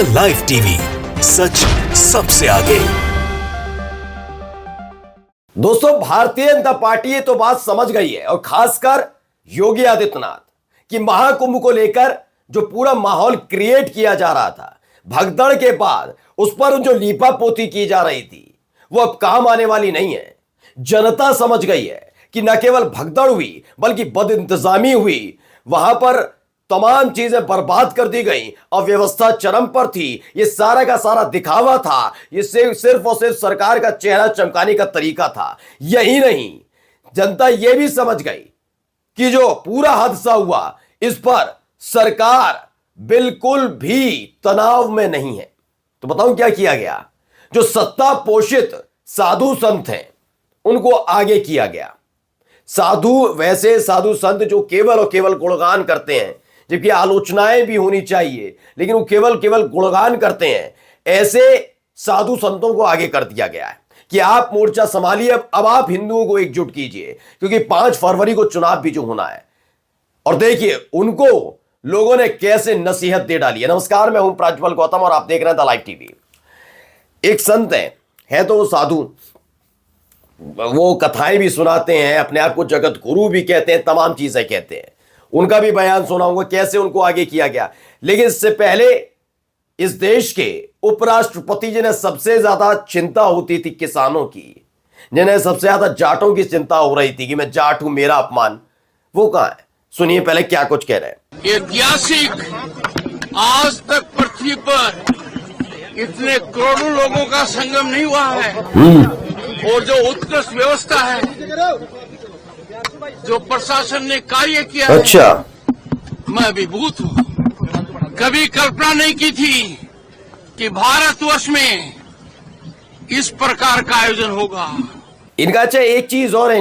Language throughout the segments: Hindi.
द लाइव टीवी, सच सबसे आगे। दोस्तों, भारतीय जनता पार्टी ये तो बात समझ गई है, और खासकर योगी आदित्यनाथ, कि महाकुंभ को लेकर जो पूरा माहौल क्रिएट किया जा रहा था भगदड़ के बाद, उस पर जो लीपापोती की जा रही थी वो अब काम आने वाली नहीं है। जनता समझ गई है कि न केवल भगदड़ हुई बल्कि बदइंतजामी हुई, वहां पर तमाम चीजें बर्बाद कर दी गई, अव्यवस्था चरम पर थी। ये सारा का सारा दिखावा था, ये सिर्फ और सिर्फ सरकार का चेहरा चमकाने का तरीका था। यही नहीं, जनता ये भी समझ गई कि जो पूरा हादसा हुआ इस पर सरकार बिल्कुल भी तनाव में नहीं है। तो बताऊं क्या किया गया? जो सत्ता पोषित साधु संत हैं उनको आगे किया गया। वैसे साधु संत जो केवल और केवल गुणगान करते हैं, जबकि आलोचनाएं भी होनी चाहिए, लेकिन वो केवल गुणगान करते हैं, ऐसे साधु संतों को आगे कर दिया गया है कि आप मोर्चा संभालिए, अब आप हिंदुओं को एकजुट कीजिए, क्योंकि 5 फरवरी को चुनाव भी जो होना है। और देखिए उनको लोगों ने कैसे नसीहत दे डाली है। नमस्कार, मैं हूं प्रज्वल गौतम और आप देख रहे हैं द लाइव टीवी। एक संत है तो वो साधु, वो कथाएं भी सुनाते हैं, अपने आप को जगत गुरु भी कहते हैं, तमाम चीजें कहते हैं। उनका भी बयान सुनाऊंगा कैसे उनको आगे किया गया। लेकिन इससे पहले इस देश के उपराष्ट्रपति, जिन्हें सबसे ज्यादा चिंता होती थी किसानों की, जिन्हें सबसे ज्यादा जाटों की चिंता हो रही थी कि मैं जाट हूं, मेरा अपमान, वो कहां है? सुनिए पहले क्या कुछ कह रहे हैं। ऐतिहासिक, आज तक पृथ्वी पर इतने करोड़ों लोगों का संगम नहीं हुआ है, और जो उत्कृष्ट व्यवस्था है, जो प्रशासन ने कार्य किया है, अच्छा, मैं अभिभूत हूँ। कभी कल्पना नहीं की थी कि भारतवर्ष में इस प्रकार का आयोजन होगा। इनका अच्छा एक चीज और है,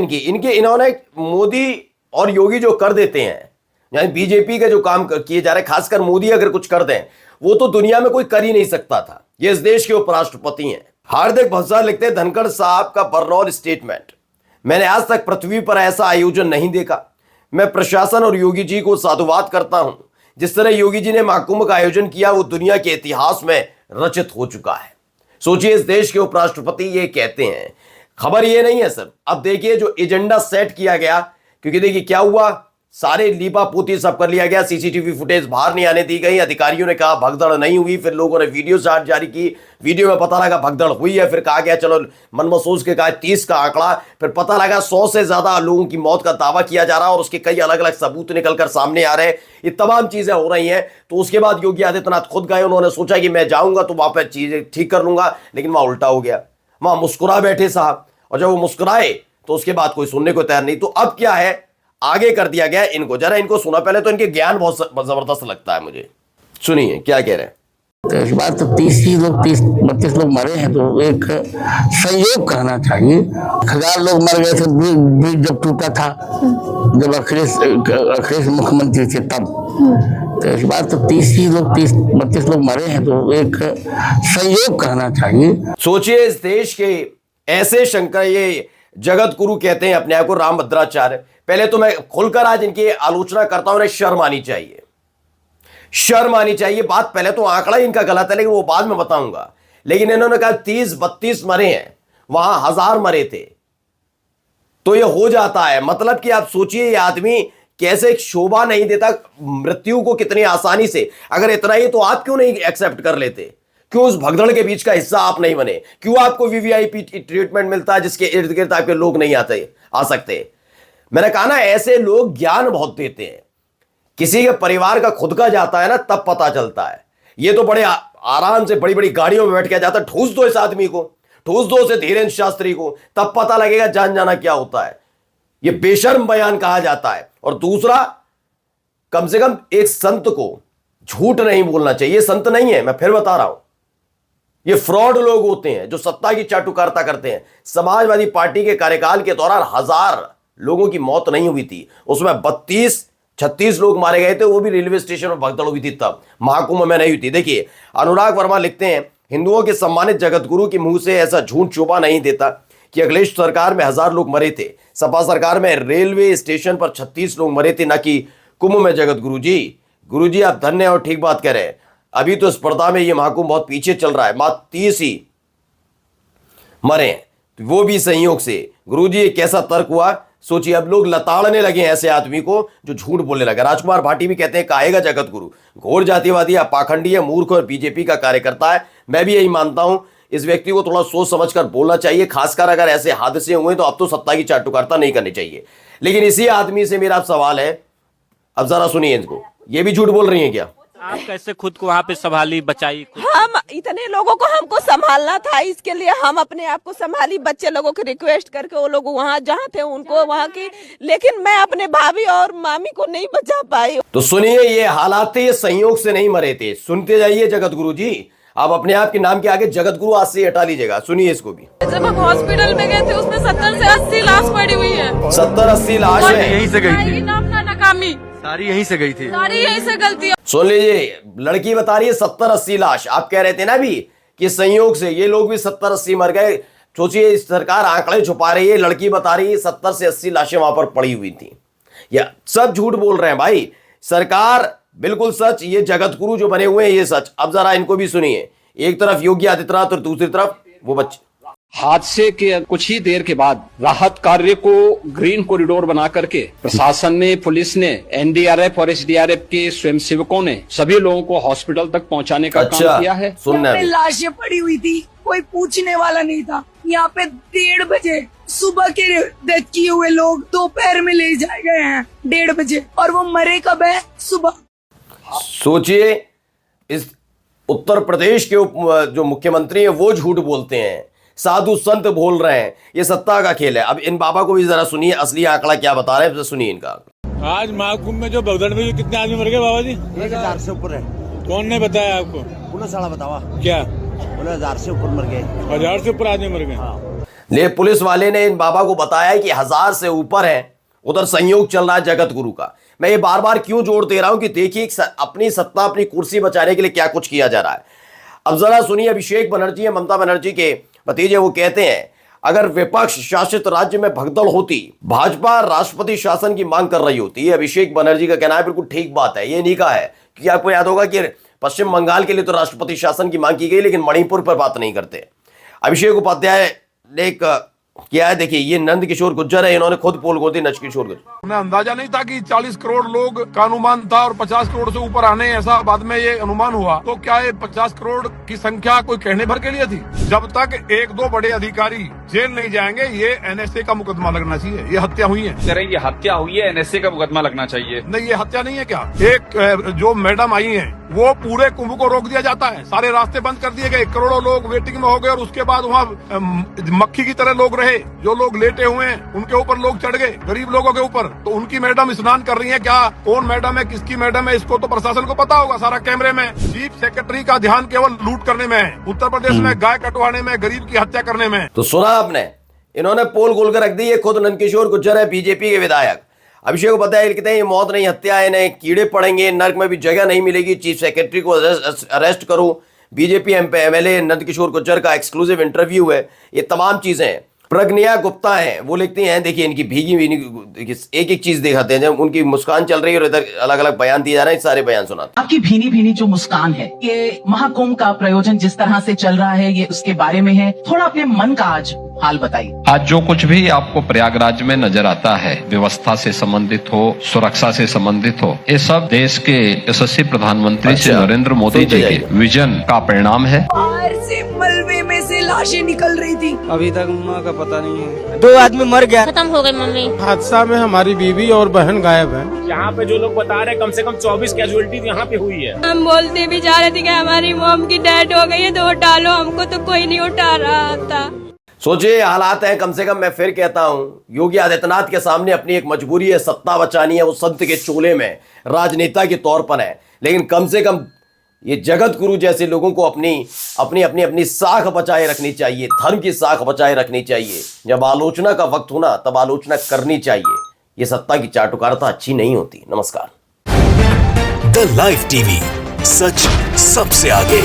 इन्होंने मोदी और योगी जो कर देते हैं, यानी बीजेपी का जो काम किए जा रहे हैं, खासकर मोदी अगर कुछ कर दें, वो तो दुनिया में कोई कर ही नहीं सकता था। ये इस देश के उपराष्ट्रपति हैं। हार्दिक भंसाल लिखते हैं, धनखड़ साहब का बरनौल स्टेटमेंट, मैंने आज तक पृथ्वी पर ऐसा आयोजन नहीं देखा। मैं प्रशासन और योगी जी को साधुवाद करता हूं। जिस तरह योगी जी ने महाकुंभ का आयोजन किया वो दुनिया के इतिहास में रचित हो चुका है। सोचिए, इस देश के उपराष्ट्रपति ये कहते हैं। खबर ये नहीं है सर, अब देखिए जो एजेंडा सेट किया गया, क्योंकि देखिए क्या हुआ, सारे लीपापोती सब कर लिया गया, सीसीटीवी फुटेज बाहर नहीं आने दी गई। अधिकारियों ने कहा भगदड़ नहीं हुई, फिर लोगों ने वीडियो चार्ट जारी की, वीडियो में पता लगा भगदड़ हुई है, फिर कहा गया चलो मन में सोच के कहा 30 का आंकड़ा, फिर पता लगा 100 से ज्यादा लोगों की मौत का दावा किया जा रहा है और उसके कई अलग अलग सबूत निकलकर सामने आ रहे हैं। ये तमाम चीजें हो रही हैं। तो उसके बाद योगी आदित्यनाथ खुद गए, उन्होंने सोचा कि मैं जाऊंगा तो वहां पर चीजें ठीक कर लूंगा, लेकिन वहां उल्टा हो गया। वहां मुस्कुरा बैठे साहब, और जब वो मुस्कुराए तो उसके बाद कोई सुनने को तैयार नहीं। तो अब क्या है, आगे कर दिया गया इनको। जरा इनको सुना पहले, तो इनके ज्ञान बहुत जबरदस्त लगता है मुझे। सुनिए क्या कह रहे हैं। तो इस बार तो 30-32 लोग मरे हैं, तो एक संयोग कहना चाहिए। 1000 लोग मर गए थे ब्रिज जब टूटा था, जब अखिलेश मुख्यमंत्री थे तब। तो इस बार तो 30-32 लोग मरे हैं, तो एक संयोग कहना चाहिए। सोचिए, इस देश के ऐसे शंकर, ये जगत गुरु कहते हैं अपने आप को, रामभद्राचार्य। पहले तो मैं खुलकर आज इनकी आलोचना करता हूं, उन्हें शर्म आनी चाहिए, शर्म आनी चाहिए। बात पहले तो आंकड़ा इनका गलत है, लेकिन वो बाद में बताऊंगा। लेकिन इन्होंने कहा 30-32 मरे हैं, वहां 1000 मरे थे, तो ये हो जाता है। मतलब कि आप सोचिए, ये आदमी कैसे शोभा नहीं देता मृत्यु को कितनी आसानी से। अगर इतना ही तो आप क्यों नहीं एक्सेप्ट कर लेते? क्यों उस भगदड़ के बीच का हिस्सा आप नहीं बने? क्यों आपको वीवीआईपी ट्रीटमेंट मिलता है जिसके इर्द गिर्द आपके लोग नहीं आ सकते? मैंने कहा ना, ऐसे लोग ज्ञान बहुत देते हैं। किसी के परिवार का खुद का जाता है ना, तब पता चलता है। ये तो बड़े आराम से बड़ी बड़ी गाड़ियों में बैठ के जाता है। ठूस दो इस आदमी को, ठूस दो उसे, धीरेन्द्र शास्त्री को, तब पता लगेगा जान जाना क्या होता है। ये बेशर्म बयान कहा जाता है। और दूसरा, कम से कम एक संत को झूठ नहीं बोलना चाहिए। ये संत नहीं है, मैं फिर बता रहा हूं, ये फ्रॉड लोग होते हैं जो सत्ता की चाटुकारिता करते हैं। समाजवादी पार्टी के कार्यकाल के दौरान 1000 लोगों की मौत नहीं हुई थी, उसमें 32-36 लोग मारे गए थे, वो भी रेलवे स्टेशन पर भगदड़ हुई थी, तब महाकुंभ में नहीं हुई थी। देखिए अनुराग वर्मा लिखते हैं, हिंदुओं के सम्मानित जगत गुरु के मुंह से ऐसा झूठ शोभा नहीं देता कि अखिलेश सरकार में 1000 लोग मरे थे, सपा सरकार में रेलवे स्टेशन पर 36 लोग मरे थे, ना कि कुंभ में। जगत गुरु जी आप धन्य और ठीक बात कह रहे हैं। अभी तो स्पर्धा में ये महाकुंभ बहुत पीछे चल रहा है, मात्र 30 ही मरे हैं, वो भी संयोग से। गुरुजी ये कैसा तर्क हुआ सोचिए। अब लोग लताड़ने लगे ऐसे आदमी को जो झूठ बोलने लगा। राजकुमार भाटी भी कहते हैं कहेगा जगत गुरु, घोर जातिवादी, पाखंडी है, मूर्ख और बीजेपी का कार्यकर्ता है। मैं भी यही मानता हूं। इस व्यक्ति को थोड़ा सोच समझकर बोलना चाहिए, खासकर अगर ऐसे हादसे हुए तो अब तो सत्ता की चाटुकारिता नहीं करनी चाहिए। लेकिन इसी आदमी से मेरा सवाल है, अब जरा सुनिए इनको, ये भी झूठ बोल रही है क्या? आप कैसे खुद को वहाँ पे संभाली, बचाई? हम इतने लोगों को हमको संभालना था, इसके लिए हम अपने आप को संभाली, बच्चे लोगों की रिक्वेस्ट करके वो लोग वहाँ जहाँ थे उनको वहाँ की, लेकिन मैं अपने भाभी और मामी को नहीं बचा पाई। तो सुनिए, ये हालात थे, ये संयोग से नहीं मरे थे। सुनते जाइए जगत गुरु जी, आप अपने आप के नाम के आगे जगत गुरु आज से हटा लीजिएगा। सुनिए इसको भी। जब हम हॉस्पिटल में गए थे उसमें 70 से 80 लाश पड़ी हुई है। 70-80 लाश है। यहीं से गई थी, नाकामी सारी यहीं से गई थी, सारी यहीं से गलती। सुन लीजिए, लड़की बता रही है 70-80 लाश। आप कह रहे थे ना भी कि संयोग से ये लोग भी 70-80 मर गए। सोचिए, सरकार आंकड़े छुपा रही है, लड़की बता रही है 70 से 80 लाशें वहां पर पड़ी हुई थी। या सब झूठ बोल रहे हैं भाई, सरकार बिल्कुल सच, ये जगत गुरु जो बने हुए हैं ये सच। अब जरा इनको भी सुनिए, एक तरफ योगी आदित्यनाथ और दूसरी तरफ वो बच्चे। हादसे के कुछ ही देर के बाद राहत कार्य को ग्रीन कॉरिडोर बना करके प्रशासन ने, पुलिस ने, एनडीआरएफ और एसडीआरएफ के स्वयंसेवकों ने सभी लोगों को हॉस्पिटल तक पहुंचाने का काम किया है। सुनना पे लाशें पड़ी हुई थी, कोई पूछने वाला नहीं था। यहाँ पे 1:30 बजे सुबह के डेथ किए हुए लोग दोपहर में ले जाए गए हैं 1:30 बजे, और वो मरे कब है? सुबह। सोचिए, इस उत्तर प्रदेश के जो मुख्यमंत्री हैं वो झूठ बोलते हैं, साधु संत बोल रहे हैं, ये सत्ता का खेल है। अब इन बाबा को भी जरा सुनिए, असली आंकड़ा क्या बता रहे हैं, सुनिए इनका। आज महाकुंभ में जो भगदड़ में कितने आदमी मर गए बाबा जी? 1000 से ऊपर है। कौन ने बताया आपको? पुलिस वाला बतावा क्या? 1000 से ऊपर मर गए। 1000 से ऊपर आदमी मर गए? ले पुलिस वाले ने इन बाबा को बताया कि 1000 से ऊपर है। उधर संयोग चल रहा है जगत गुरु का। मैं ये बार बार क्यों जोड़ दे रहा हूं कि देखिए अपनी सत्ता, अपनी कुर्सी बचाने के लिए क्या कुछ किया जा रहा है। अब जरा सुनिए, अभिषेक बनर्जी है, ममता बनर्जी के भतीजे, वो कहते हैं अगर विपक्ष शासित राज्य में भगदड़ होती, भाजपा राष्ट्रपति शासन की मांग कर रही होती। ये अभिषेक बनर्जी का कहना है, बिल्कुल ठीक बात है। ये नहीं कहा है कि आपको याद होगा कि पश्चिम बंगाल के लिए तो राष्ट्रपति शासन की मांग की गई, लेकिन मणिपुर पर बात नहीं करते। अभिषेक उपाध्याय ने एक क्या है, देखिए, ये नंद किशोर गुर्जर है, इन्होंने खुद पोल खोल दी। नंद किशोर गुर्जर, उन्हें अंदाजा नहीं था कि 40 करोड़ लोग का अनुमान था और 50 करोड़ से ऊपर आने, ऐसा बाद में ये अनुमान हुआ। तो क्या ये 50 करोड़ की संख्या कोई कहने भर के लिए थी? जब तक 1-2 बड़े अधिकारी जेल नहीं जाएंगे, ये एनएसए का मुकदमा लगना चाहिए। ये हत्या हुई है, ये हत्या हुई है, एनएसए का मुकदमा लगना चाहिए। नहीं, ये हत्या नहीं है क्या? एक जो मैडम आई है, वो पूरे कुंभ को रोक दिया जाता है, सारे रास्ते बंद कर दिए गए, करोड़ों लोग वेटिंग में हो गए, और उसके बाद वहाँ मक्खी की तरह लोग रहे। जो लोग लेटे हुए हैं उनके ऊपर लोग चढ़ गए, गरीब लोगों के ऊपर। तो उनकी मैडम स्नान कर रही है, क्या कौन मैडम है, किसकी मैडम है, इसको तो प्रशासन को पता होगा सारा कैमरे में। चीफ सेक्रेटरी का ध्यान केवल लूट करने में है, उत्तर प्रदेश में गाय कटवाने में, गरीब की हत्या करने में। तो सुना आपने, इन्होंने पोल खोल कर रख दी। ये खुद नंदकिशोर गुर्जर है, बीजेपी के विधायक। अभिषेक उपाध्याय कहते हैं ये मौत नहीं, हत्या है, इन्हें कीड़े पड़ेंगे, नर्क में भी जगह नहीं मिलेगी, चीफ सेक्रेटरी को अरेस्ट करो। बीजेपी एमएलए नंदकिशोर गुर्जर का एक्सक्लूसिव इंटरव्यू है। ये तमाम चीजें हैं। प्रज्ञा गुप्ता हैं, वो लिखती हैं, देखिए इनकी भीगी हुई एक एक चीज दिखाते हैं। जब उनकी मुस्कान चल रही है और इधर अलग अलग बयान दिए जा रहे हैं, सारे बयान सुनाते। आपकी भीनी भीनी जो मुस्कान है, ये महाकुंभ का प्रयोजन जिस तरह से चल रहा है, ये उसके बारे में है। थोड़ा अपने मन का आज हाल बताइए। आज जो कुछ भी आपको प्रयागराज में नजर आता है, व्यवस्था से संबंधित हो, सुरक्षा से संबंधित हो, ये सब देश के यशस्वी प्रधानमंत्री श्री नरेंद्र मोदी जी के विजन का परिणाम है। बाहर से मलबे में से लाशें निकल रही थी, अभी तक माँ का पता नहीं है। 2 आदमी मर गया, खत्म हो गई मम्मी। हादसा में हमारी बीवी और बहन गायब है। यहाँ पे जो लोग बता रहे हैं कम से कम 24 कैजुअलिटी यहाँ पे हुई है। हम बोलते भी जा रहे थे कि हमारी मॉम की डेथ हो गई है तो उठा लो हमको, तो कोई नहीं उठा रहा था। सोचिए हालात हैं। कम से कम मैं फिर कहता हूं, योगी आदित्यनाथ के सामने अपनी एक मजबूरी है, सत्ता बचानी है। वो संत के चोले में राजनेता के तौर पर है, लेकिन कम से कम ये जगत गुरु जैसे लोगों को अपनी साख बचाए रखनी चाहिए, धर्म की साख बचाए रखनी चाहिए। जब आलोचना का वक्त हो ना, तब आलोचना करनी चाहिए। ये सत्ता की चाटुकारिता अच्छी नहीं होती। नमस्कार। द लाइव टीवी, सच सबसे आगे।